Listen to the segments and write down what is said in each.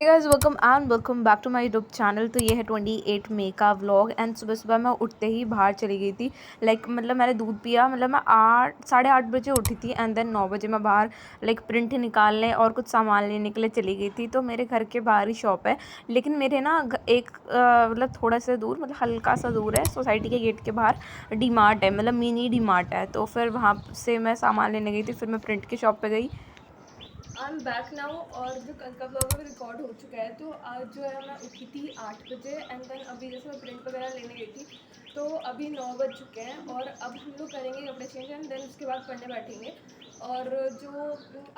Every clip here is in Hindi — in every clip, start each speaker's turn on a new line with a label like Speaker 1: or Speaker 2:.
Speaker 1: Guys welcome and welcome back to my YouTube channel. तो ये है 28 मई का व्लॉग। एंड सुबह सुबह मैं उठते ही बाहर चली गई थी। मतलब मैंने दूध पिया। मैं 8 साढ़े 8 बजे उठी थी। एंड देन 9 बजे मैं बाहर प्रिंट निकालने और कुछ सामान लेने के लिए चली गई थी। तो मेरे घर के बाहर ही शॉप है, लेकिन मेरे ना एक थोड़ा सा दूर, हल्का सा दूर है, सोसाइटी के गेट के बाहर डी मार्ट है, मिनी डी मार्ट है। तो फिर वहाँ से मैं सामान लेने गई थी। फिर मैं प्रिंट की शॉप पे गई। I am back now. और जो कल का ब्लॉग है वो रिकॉर्ड हो चुका है। तो आज जो है मैं उठी थी 8 बजे। एंड देन अभी जैसे मैं प्रिंट वगैरह लेने गई थी, तो अभी 9 बज चुके हैं। और अब हम लोग करेंगे कपड़े चेंज एंड देन उसके बाद पढ़ने बैठेंगे। और जो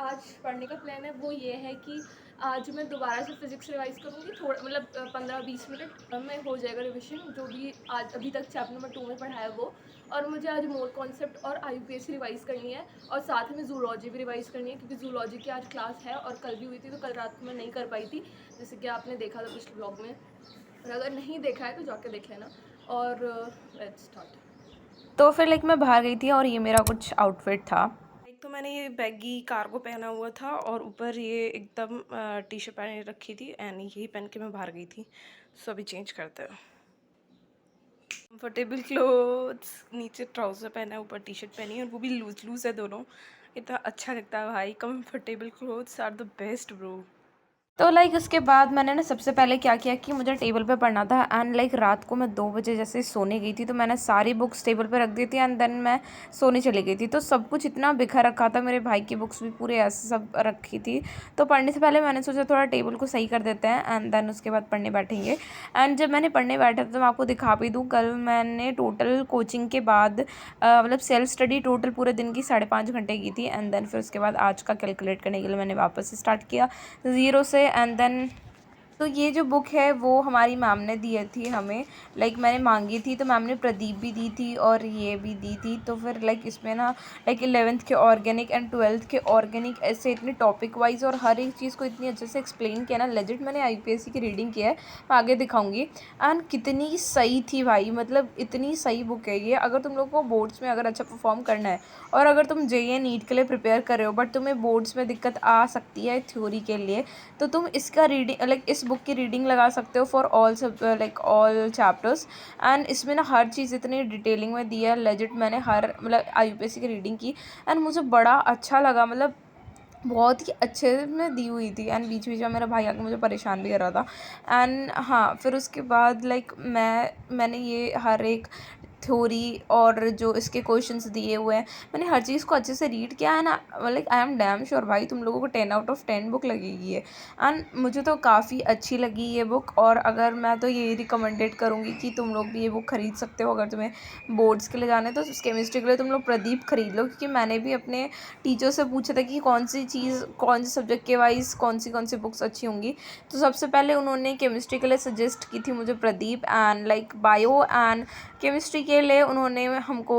Speaker 1: आज पढ़ने का प्लान है वो ये है कि आज मैं दोबारा से फिज़िक्स रिवाइज़ करूँगी। थोड़ा 15-20 मिनट में हो जाएगा रिविज़न, जो भी आज अभी तक चैप्टर नंबर 2 में पढ़ा है वो। और मुझे आज मोर कॉन्सेप्ट और आईयूपीएसी रिवाइज़ करनी है, और साथ में जूलॉजी भी रिवाइज़ करनी है, क्योंकि जूलॉजी की आज क्लास है और कल भी हुई थी। तो कल रात को मैं नहीं कर पाई थी, जैसे कि आपने देखा था पिछले ब्लॉग में। और अगर नहीं देखा है तो जाके देख लेना। और लेट्स स्टार्ट। तो फिर मैं बाहर गई थी और ये मेरा कुछ आउटफिट था। एक तो मैंने ये बैगी कार्गो पहना हुआ था और ऊपर ये एकदम टी शर्ट पहन रखी थी। एंड यही पहन के मैं बाहर गई थी। सो अभी चेंज करते हैं। कंफर्टेबल क्लोथ्स, नीचे ट्राउज़र पहना है, ऊपर टी शर्ट पहनी है, और वो भी लूज लूज है दोनों। इतना अच्छा लगता है भाई। Comfortable clothes are the best bro. तो उसके बाद मैंने ना सबसे पहले क्या किया कि मुझे टेबल पे पढ़ना था। एंड रात को मैं 2 बजे जैसे सोने गई थी, तो मैंने सारी बुक्स टेबल पे रख दी थी। एंड देन मैं सोने चली गई थी। तो सब कुछ इतना बिखर रखा था, मेरे भाई की बुक्स भी पूरे ऐसे सब रखी थी। तो पढ़ने से पहले मैंने सोचा थोड़ा टेबल को सही कर देते हैं, एंड देन उसके बाद पढ़ने बैठेंगे। एंड जब मैंने पढ़ने बैठा तो मैं आपको दिखा भी दूँ, कल मैंने टोटल कोचिंग के बाद सेल्फ स्टडी टोटल पूरे दिन की 5.5 घंटे की थी। एंड देन फिर उसके बाद आज का कैलकुलेट करने के लिए मैंने वापस से स्टार्ट किया 0 से। एंड देन तो ये जो बुक है वो हमारी मैम ने दी थी हमें। मैंने मांगी थी, तो मैम ने प्रदीप भी दी थी और ये भी दी थी। तो फिर इसमें ना 11th के ऑर्गेनिक एंड 12th के ऑर्गेनिक ऐसे इतने टॉपिक वाइज और हर एक चीज़ को इतनी अच्छे से एक्सप्लेन किया ना। लेजिट मैंने यूपीएससी की रीडिंग की है, मैं आगे दिखाऊंगी। एंड कितनी सही थी भाई, इतनी सही बुक है ये। अगर तुम लोग को बोर्ड्स में अगर अच्छा परफॉर्म करना है, और अगर तुम जेईई नीट के लिए प्रिपेयर कर रहे हो बट तुम्हें बोर्ड्स में दिक्कत आ सकती है थ्योरी के लिए, तो तुम इसका रीडिंग इस बुक की रीडिंग लगा सकते हो फॉर ऑल सब ऑल चैप्टर्स। एंड इसमें ना हर चीज़ इतनी डिटेलिंग में दी है। लेजिट मैंने हर आईयूपीएससी की रीडिंग की, एंड मुझे बड़ा अच्छा लगा। बहुत ही अच्छे में दी हुई थी। एंड बीच बीच में मेरा भाई आके मुझे परेशान भी कर रहा था। एंड हाँ, फिर उसके बाद मैंने ये हर एक थ्योरी और जो इसके क्वेश्चंस दिए हुए हैं, मैंने हर चीज़ को अच्छे से रीड किया है ना। आई एम डैम श्योर भाई तुम लोगों को 10 आउट ऑफ 10 बुक लगेगी ये। एंड मुझे तो काफ़ी अच्छी लगी ये बुक। और अगर मैं तो ये रिकमेंडेड करूँगी कि तुम लोग भी ये बुक ख़रीद सकते हो। अगर तुम्हें बोर्ड्स के लिए जाने तो केमिस्ट्री के लिए तुम लोग प्रदीप खरीद लो, क्योंकि मैंने भी अपने टीचर से पूछा था कि कौन से सब्जेक्ट के वाइज कौन सी बुक्स अच्छी होंगी। तो सबसे पहले उन्होंने केमिस्ट्री के लिए सजेस्ट की थी मुझे Pradeep. And bio and chemistry के लिए उन्होंने हमको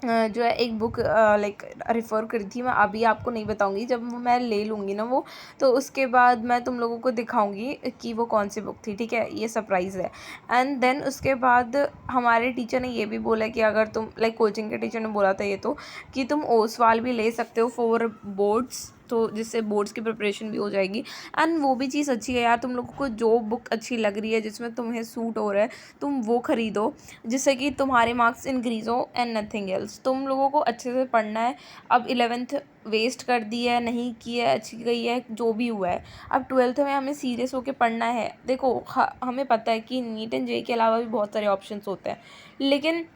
Speaker 1: जो है एक बुक रिफ़र करी थी। मैं अभी आपको नहीं बताऊंगी, जब मैं ले लूँगी ना वो, तो उसके बाद मैं तुम लोगों को दिखाऊंगी कि वो कौन सी बुक थी। ठीक है, ये सरप्राइज़ है। एंड देन उसके बाद हमारे टीचर ने ये भी बोला कि अगर तुम कोचिंग के टीचर ने बोला था ये तो, कि तुम ओसवाल भी ले सकते हो फॉर बोर्ड्स, तो जिससे बोर्ड्स की प्रिपरेशन भी हो जाएगी। एंड वो भी चीज़ अच्छी है यार। तुम लोगों को जो बुक अच्छी लग रही है, जिसमें तुम्हें सूट हो रहा है, तुम वो ख़रीदो, जिससे कि तुम्हारे मार्क्स इंक्रीज़ हो एंड नथिंग एल्स। तुम लोगों को अच्छे से पढ़ना है। अब 11th वेस्ट कर दी है, नहीं की है, अच्छी गई है, जो भी हुआ है, अब 12th में हमें सीरियस होकर पढ़ना है। देखो हमें पता है कि नीट एंड जेईई के अलावा भी बहुत सारे ऑप्शंस होते हैं, लेकिन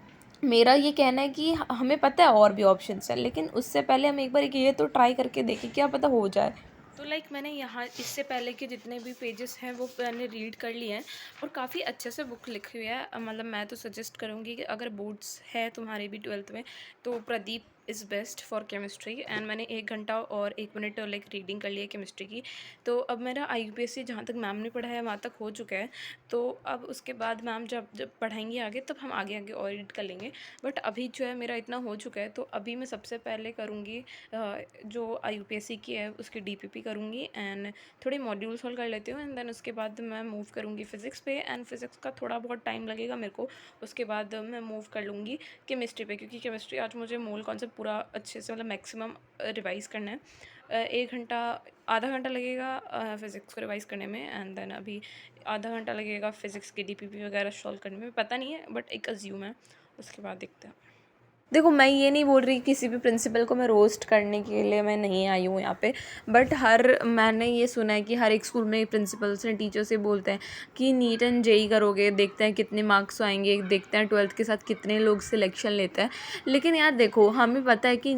Speaker 1: मेरा ये कहना है कि हमें पता है और भी ऑप्शंस हैं, लेकिन उससे पहले हम एक बार ये तो ट्राई करके देखें, क्या पता हो जाए। तो मैंने यहाँ इससे पहले के जितने भी पेजेस हैं वो मैंने रीड कर लिए हैं, और काफ़ी अच्छे से बुक लिखी हुई है। मैं तो सजेस्ट करूँगी कि अगर बोर्ड्स है तुम्हारे भी 12th में, तो Pradeep is best for chemistry. And मैंने 1 घंटा और 1 मिनट रीडिंग कर ली है केमिस्ट्री की। तो अब मेरा आईयूपीएससी जहाँ तक मैम ने पढ़ाया वहाँ तक हो चुका है। तो अब उसके बाद मैम जब जब पढ़ाएंगी आगे, तब हम आगे आगे और रीड कर लेंगे। बट अभी जो है मेरा इतना हो चुका है, तो अभी मैं सबसे पहले करूँगी जो आईयूपीएससी की है उसकी डीपीपी करूँगी, एंड थोड़े मॉड्यूल सॉल्व कर लेती हूँ। एंड देन उसके बाद मैं मूव करूँगी फ़िज़िक्स पे। एंड फिज़िक्स का थोड़ा बहुत टाइम लगेगा मेरे को। उसके बाद मैं मूव कर लूँगी केमिस्ट्री पे, क्योंकि केमिस्ट्री आज मुझे मोल कॉन्सेप्ट पूरा अच्छे से मतलब मैक्सिमम रिवाइज़ करना है। 1 घंटा आधा घंटा लगेगा फ़िज़िक्स को रिवाइज़ करने में, एंड देन अभी आधा घंटा लगेगा फ़िज़िक्स के डीपीपी वगैरह सॉल्व करने में। पता नहीं है बट एक अज़्यूम है, उसके बाद देखते हैं। देखो, मैं ये नहीं बोल रही किसी भी प्रिंसिपल को मैं रोस्ट करने के लिए मैं नहीं आई हूँ यहाँ पे, बट मैंने ये सुना है कि हर एक स्कूल में प्रिंसिपल्स ने टीचर से बोलते हैं कि नीट एंड जेई करोगे, देखते हैं कितने मार्क्स आएंगे, देखते हैं 12th के साथ कितने लोग सिलेक्शन लेते हैं। लेकिन यार देखो, हमें पता है कि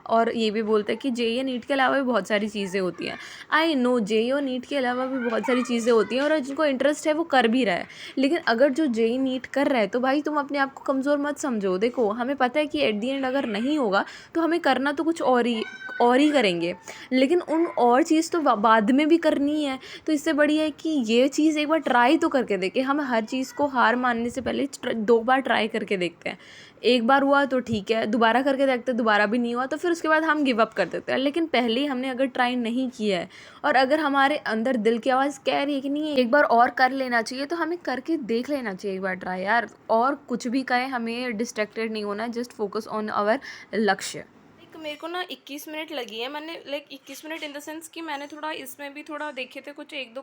Speaker 1: और ये भी बोलते हैं कि जेई और नीट के अलावा भी बहुत सारी चीज़ें होती हैं। आई नो जेई और नीट के अलावा भी बहुत सारी चीज़ें होती हैं, और जिनको इंटरेस्ट है वो कर भी रहा है। लेकिन अगर जो जेई नीट कर रहा है तो भाई तुम अपने आप को कमज़ोर मत समझो। देखो, हमें पता है कि एट दी एंड अगर नहीं होगा तो हमें करना तो कुछ और ही करेंगे, लेकिन उन और चीज़ तो बाद में भी करनी है। तो इससे बढ़िया है कि ये चीज़ एक बार ट्राई तो करके देखें। हम हर चीज़ को हार मानने से पहले 2 बार ट्राई करके देखते हैं। एक बार हुआ तो ठीक है, दोबारा करके देखते हैं, दोबारा भी नहीं हुआ तो फिर उसके बाद हम गिव अप कर देते हैं। लेकिन पहले ही हमने अगर ट्राई नहीं किया है, और अगर हमारे अंदर दिल की आवाज़ कह रही है कि नहीं एक बार और कर लेना चाहिए, तो हमें करके देख लेना चाहिए एक बार ट्राई यार। और कुछ भी कहें, हमें डिस्ट्रैक्टेड नहीं होना है, जस्ट फोकस ऑन आवर लक्ष्य। मेरे को ना 21 मिनट लगी है। मैंने 21 मिनट इन द सेंस कि मैंने थोड़ा इसमें भी थोड़ा देखे थे कुछ एक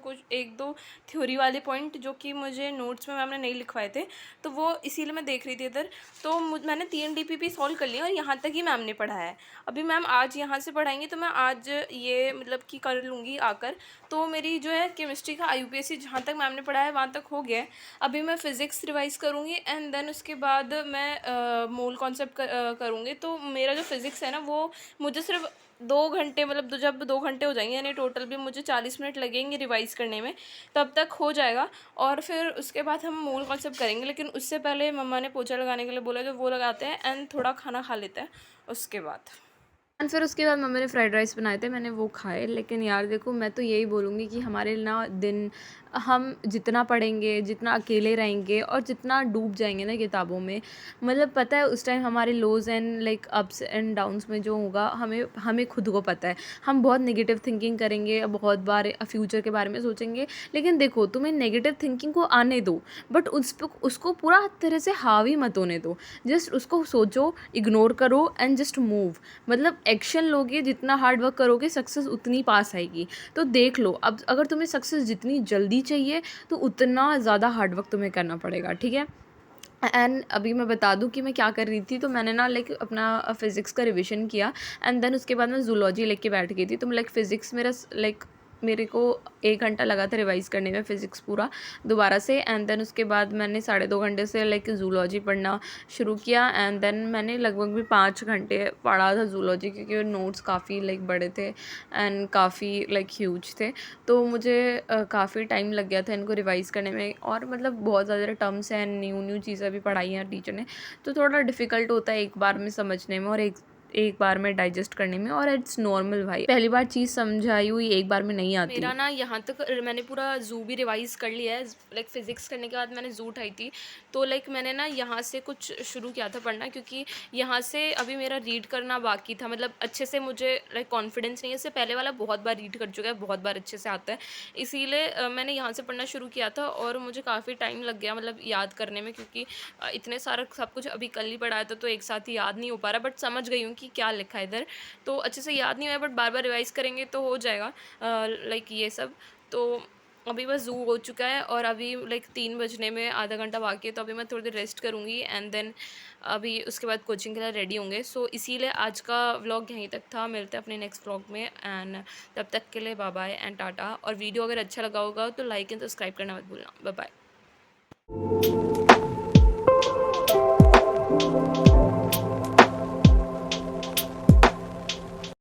Speaker 1: दो थ्योरी वाले पॉइंट जो कि मुझे नोट्स में मैम ने नहीं लिखवाए थे, तो वो इसीलिए मैं देख रही थी इधर। तो मैंने 3 डीपीपी सॉल्व कर लिया और यहाँ तक ही मैम ने पढ़ाया है। अभी मैम आज यहाँ से पढ़ाएंगी तो मैं आज ये मतलब कि कर लूँगी आकर। तो मेरी जो है केमिस्ट्री का IUPAC जहाँ तक मैम ने पढ़ाया है वहाँ तक हो गया है। अभी मैं फ़िज़िक्स रिवाइज़ करूँगी एंड देन उसके बाद मैं मोल कॉन्सेप्ट करूँगी। तो मेरा जो फ़िज़िक्स है ना, वो मुझे सिर्फ 2 घंटे मतलब जब 2 घंटे हो जाएंगे, यानी टोटल भी मुझे 40 मिनट लगेंगे रिवाइज़ करने में, तब तक हो जाएगा। और फिर उसके बाद हम मोल कॉन्सेप्ट करेंगे। लेकिन उससे पहले मम्मा ने पोछा लगाने के लिए बोला, जो वो लगाते हैं एंड थोड़ा खाना खा लेते हैं उसके बाद। एंड फिर उसके बाद मम्मी ने फ्राइड राइस बनाए थे, मैंने वो खाए। लेकिन यार देखो, मैं तो यही बोलूँगी कि हमारे ना दिन हम जितना पढ़ेंगे, जितना अकेले रहेंगे और जितना डूब जाएंगे ना किताबों में, मतलब पता है उस टाइम हमारे लोज एंड अप्स एंड डाउन्स में जो होगा, हमें खुद को पता है। हम बहुत नेगेटिव थिंकिंग करेंगे, बहुत बार फ्यूचर के बारे में सोचेंगे। लेकिन देखो, तुम्हें नेगेटिव थिंकिंग को आने दो, बट उसको पूरा तरह से हावी मत होने दो। जस्ट उसको सोचो, इग्नोर करो एंड जस्ट मूव। मतलब एक्शन लोगे, जितना हार्ड वर्क करोगे, सक्सेस उतनी पास आएगी। तो देख लो, अब अगर तुम्हें सक्सेस जितनी जल्दी चाहिए तो उतना ज़्यादा हार्ड वर्क तुम्हें करना पड़ेगा, ठीक है। एंड अभी मैं बता दूं कि मैं क्या कर रही थी। तो मैंने ना अपना फ़िज़िक्स का रिवीजन किया, एंड देन उसके बाद मैं जूलॉजी लेके बैठ गई थी। तो फ़िज़िक्स मेरे को 1 घंटा लगा था रिवाइज़ करने में फ़िज़िक्स पूरा दोबारा से। एंड देन उसके बाद मैंने 2.5 घंटे से जूलॉजी पढ़ना शुरू किया। एंड देन मैंने लगभग भी 5 घंटे पढ़ा था जूलॉजी, क्योंकि नोट्स काफ़ी बड़े थे एंड काफ़ी ह्यूज थे। तो मुझे काफ़ी टाइम लग गया था इनको रिवाइज़ करने में। और मतलब बहुत ज़्यादा टर्म्स हैं, न्यू चीज़ें भी पढ़ाई हैं टीचर ने, तो थोड़ा डिफ़िकल्ट होता है एक बार में समझने में और एक बार में डाइजेस्ट करने में। और इट्स नॉर्मल भाई, पहली बार चीज़ समझाई हुई एक बार में नहीं आती। मेरा ना यहाँ तक मैंने पूरा ज़ू भी रिवाइज़ कर लिया है। फ़िज़िक्स करने के बाद मैंने ज़ू उठाई थी। तो मैंने ना यहाँ से कुछ शुरू किया था पढ़ना, क्योंकि यहाँ से अभी मेरा रीड करना बाकी था। मतलब अच्छे से मुझे कॉन्फिडेंस नहीं है। इससे पहले वाला बहुत बार रीड कर चुका है, बहुत बार अच्छे से आता है, इसीलिए मैंने यहाँ से पढ़ना शुरू किया था। और मुझे काफ़ी टाइम लग गया याद करने में, क्योंकि इतने सारा सब कुछ अभी कल ही पढ़ाया था, तो एक साथ ही याद नहीं हो पा रहा। बट समझ गई हूँ कि क्या लिखा है इधर, तो अच्छे से याद नहीं हुआ, बट बार बार रिवाइज़ करेंगे तो हो जाएगा ये सब। तो अभी बस ज़ू हो चुका है और अभी 3 बजने में आधा घंटा बाकी है। तो अभी मैं थोड़ी देर रेस्ट करूँगी एंड देन अभी उसके बाद कोचिंग के लिए रेडी होंगे। सो इसीलिए आज का व्लॉग यहीं तक था। मिलते हैं अपने नेक्स्ट व्लॉग में, एंड तब तक के लिए बाय बाय एंड टाटा। और वीडियो अगर अच्छा लगा होगा तो लाइक एंड सब्सक्राइब करना मत भूलना। Bye bye.